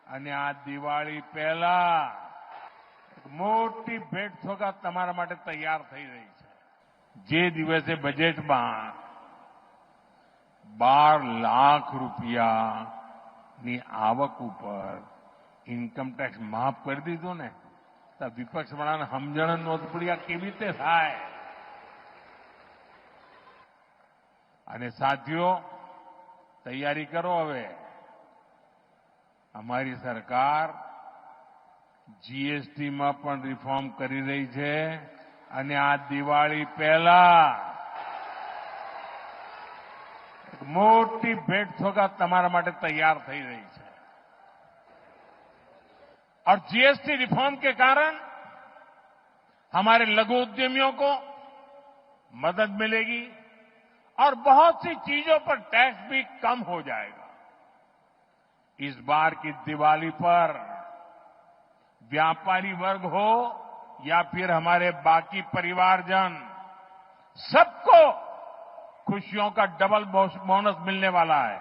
અને આ દિવાળી પહેલા એક મોટી ભેટ સોગાત તમારા માટે તૈયાર થઈ રહી છે. જે દિવસે બજેટમાં 12 લાખ રૂપિયાની આવક ઉપર ઇન્કમ ટેક્સ માફ કરી દીધો ને, તો વિપક્ષવાળાને સમજણ નહોતી પડી આ કેવી રીતે થાય. અને સાથીઓ, તૈયારી કરો. હવે અમારી સરકાર જીએસટીમાં પણ રિફોર્મ કરી રહી છે અને આ દિવાળી પહેલા એક મોટી ભેટ સોગાત તમારા માટે तैयार થઈ રહી છે. और जीएसटी रिफॉर्म के कारण हमारे लघु उद्यमियों को मदद मिलेगी और बहुत सी चीजों पर टैक्स भी कम हो जाएगा. इस बार की दिवाली पर व्यापारी वर्ग हो या फिर हमारे बाकी परिवारजन, सबको खुशियों का डबल बोनस मिलने वाला है.